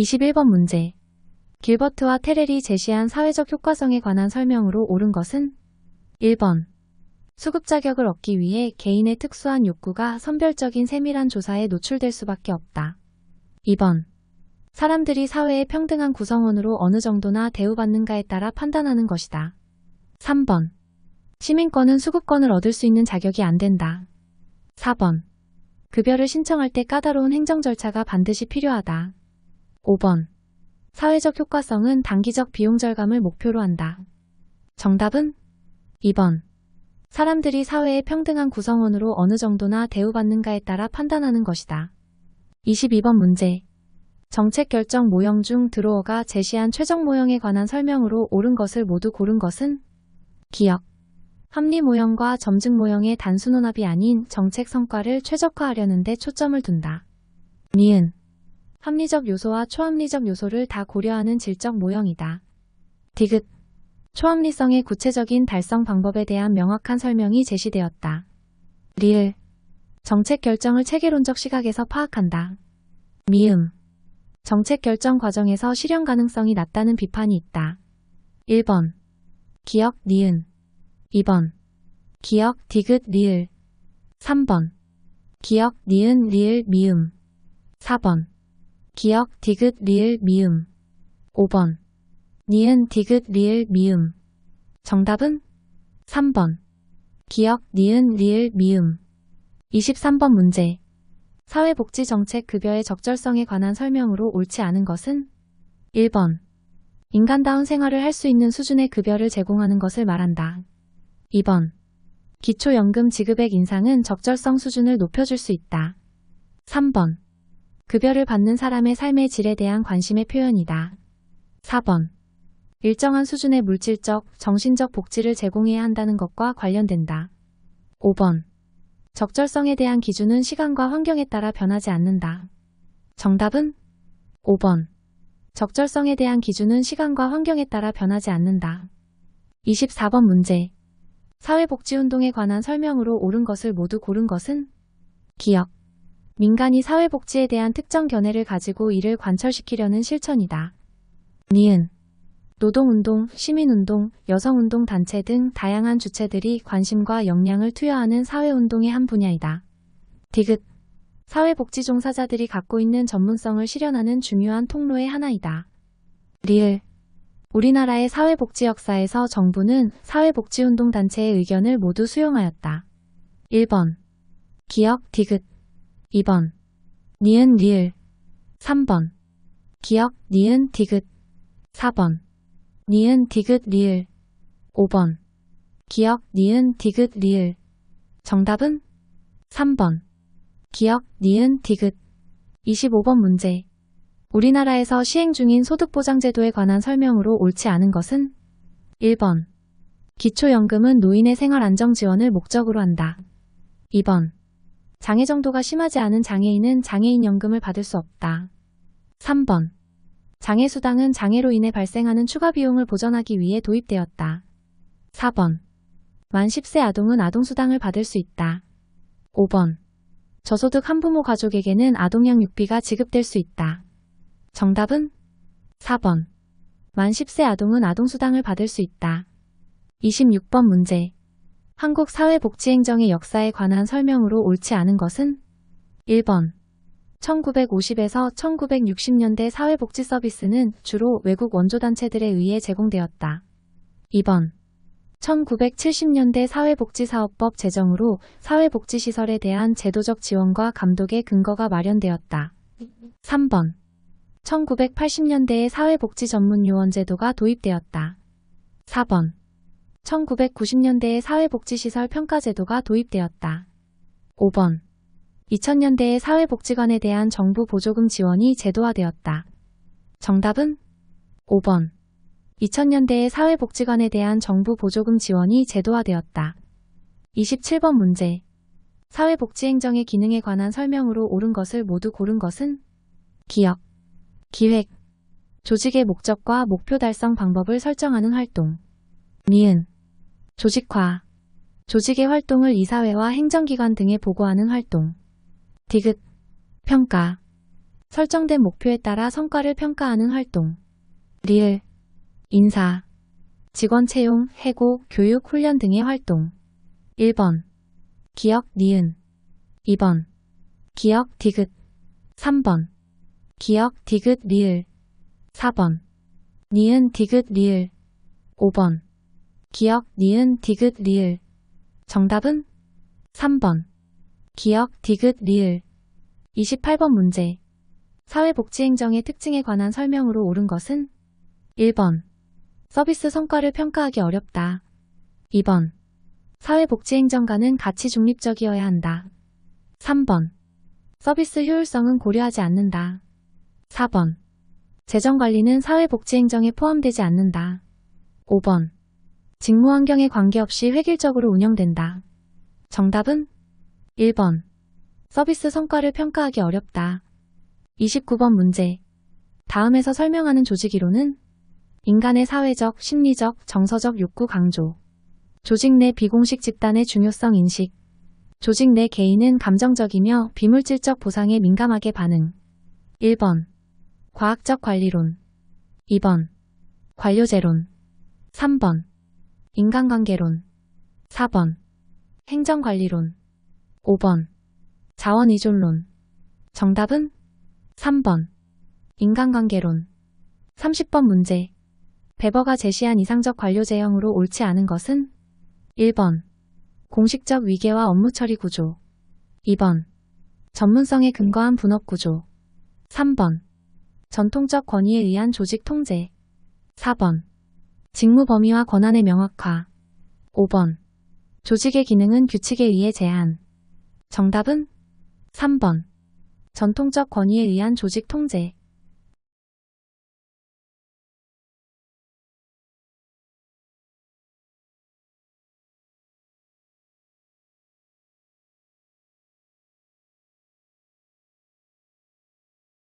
21번 문제. 길버트와 테렐이 제시한 사회적 효과성에 관한 설명으로 옳은 것은 1번. 수급 자격을 얻기 위해 개인의 특수한 욕구가 선별적인 세밀한 조사에 노출될 수밖에 없다. 2번. 사람들이 사회의 평등한 구성원으로 어느 정도나 대우받는가에 따라 판단하는 것이다. 3번. 시민권은 수급권을 얻을 수 있는 자격이 안 된다. 4번. 급여를 신청할 때 까다로운 행정 절차가 반드시 필요하다. 5번. 사회적 효과성은 단기적 비용 절감을 목표로 한다. 정답은 2번. 사람들이 사회의 평등한 구성원으로 어느 정도나 대우받는가에 따라 판단하는 것이다. 22번 문제. 정책 결정 모형 중 드로어가 제시한 최적 모형에 관한 설명으로 옳은 것을 모두 고른 것은 기역. 합리 모형과 점증 모형의 단순 혼합이 아닌 정책 성과를 최적화하려는 데 초점을 둔다. 니은. 합리적 요소와 초합리적 요소를 다 고려하는 질적 모형이다. 디귿. 초합리성의 구체적인 달성 방법에 대한 명확한 설명이 제시되었다. 리을. 정책 결정을 체계론적 시각에서 파악한다. 미음. 정책 결정 과정에서 실현 가능성이 낮다는 비판이 있다. 1번. 기역, 니은. 2번. 기역, 디귿, 리을. 3번. 기역, 니은, 리을, 미음. 4번. 기역, 디귿, 리을, 미음. 5번. 니은, 디귿, 리을, 미음. 정답은 3번. 기역, 니은, 리을, 미음. 23번 문제. 사회복지정책 급여의 적절성에 관한 설명으로 옳지 않은 것은 1번. 인간다운 생활을 할 수 있는 수준의 급여를 제공하는 것을 말한다. 2번. 기초연금 지급액 인상은 적절성 수준을 높여줄 수 있다. 3번. 급여를 받는 사람의 삶의 질에 대한 관심의 표현이다. 4번. 일정한 수준의 물질적, 정신적 복지를 제공해야 한다는 것과 관련된다. 5번. 적절성에 대한 기준은 시간과 환경에 따라 변하지 않는다. 정답은 5번. 적절성에 대한 기준은 시간과 환경에 따라 변하지 않는다. 24번 문제. 사회복지운동에 관한 설명으로 옳은 것을 모두 고른 것은 기역. 민간이 사회복지에 대한 특정 견해를 가지고 이를 관철시키려는 실천이다. 니은. 노동운동, 시민운동, 여성운동 단체 등 다양한 주체들이 관심과 역량을 투여하는 사회운동의 한 분야이다. 디귿. 사회복지 종사자들이 갖고 있는 전문성을 실현하는 중요한 통로의 하나이다. 리을. 우리나라의 사회복지 역사에서 정부는 사회복지운동 단체의 의견을 모두 수용하였다. 1번. 기역, 디귿. 2번. 니은, 리을. 3번. 기역, 니은, 디귿. 4번. 니은, 디귿, 리을. 5번. 기역, 니은, 디귿, 리을. 정답은 3번. 기역, 니은, 디귿. 25번 문제. 우리나라에서 시행 중인 소득보장제도에 관한 설명으로 옳지 않은 것은 1번. 기초연금은 노인의 생활안정 지원을 목적으로 한다. 2번. 장애 정도가 심하지 않은 장애인은 장애인연금을 받을 수 없다. 3번. 장애수당은 장애로 인해 발생하는 추가 비용을 보전하기 위해 도입되었다. 4번. 만 10세 아동은 아동수당을 받을 수 있다. 5번. 저소득 한부모 가족에게는 아동양 육비가 지급될 수 있다. 정답은 4번. 만 10세 아동은 아동수당을 받을 수 있다. 26번 문제. 한국 사회복지행정의 역사에 관한 설명으로 옳지 않은 것은 1번. 1950에서 1960년대 사회복지 서비스는 주로 외국 원조단체들에 의해 제공되었다. 2번. 1970년대 사회복지사업법 제정으로 사회복지시설에 대한 제도적 지원과 감독의 근거가 마련되었다. 3번. 1980년대에 사회복지 전문요원 제도가 도입되었다. 4번. 1990년대에 사회복지시설 평가제도가 도입되었다. 5번. 2000년대에 사회복지관에 대한 정부 보조금 지원이 제도화되었다. 정답은 5번. 2000년대에 사회복지관에 대한 정부 보조금 지원이 제도화되었다. 27번 문제. 사회복지행정의 기능에 관한 설명으로 옳은 것을 모두 고른 것은 기역. 기획. 조직의 목적과 목표 달성 방법을 설정하는 활동. 니은. 조직화. 조직의 활동을 이사회와 행정기관 등에 보고하는 활동. 디귿. 평가. 설정된 목표에 따라 성과를 평가하는 활동. 리을, 인사, 직원 채용, 해고, 교육, 훈련 등의 활동. 1번. 기역, 니은. 2번. 기역, 디귿. 3번. 기역, 디귿, 리을. 4번. 니은, 디귿, 리을. 5번. 기역, 니은, 디귿, 리을. 정답은 3번. 기역, 디귿, 리을. 28번 문제. 사회복지행정의 특징에 관한 설명으로 옳은 것은 1번. 서비스 성과를 평가하기 어렵다. 2번. 사회복지행정가는 가치 중립적이어야 한다. 3번. 서비스 효율성은 고려하지 않는다. 4번. 재정관리는 사회복지행정에 포함되지 않는다. 5번. 직무환경에 관계없이 획일적으로 운영된다. 정답은 1번. 서비스 성과를 평가하기 어렵다. 29번 문제. 다음에서 설명하는 조직이론은 인간의 사회적, 심리적, 정서적 욕구 강조. 조직 내 비공식 집단의 중요성 인식. 조직 내 개인은 감정적이며 비물질적 보상에 민감하게 반응. 1번. 과학적 관리론. 2번. 관료제론. 3번. 인간관계론. 4번. 행정관리론. 5번. 자원의존론. 정답은 3번. 인간관계론. 30번 문제. 베버가 제시한 이상적 관료 제형으로 옳지 않은 것은 1번. 공식적 위계와 업무 처리 구조. 2번. 전문성에 근거한 분업 구조. 3번. 전통적 권위에 의한 조직 통제. 4번. 직무 범위와 권한의 명확화. 5번. 조직의 기능은 규칙에 의해 제한. 정답은 3번. 전통적 권위에 의한 조직 통제.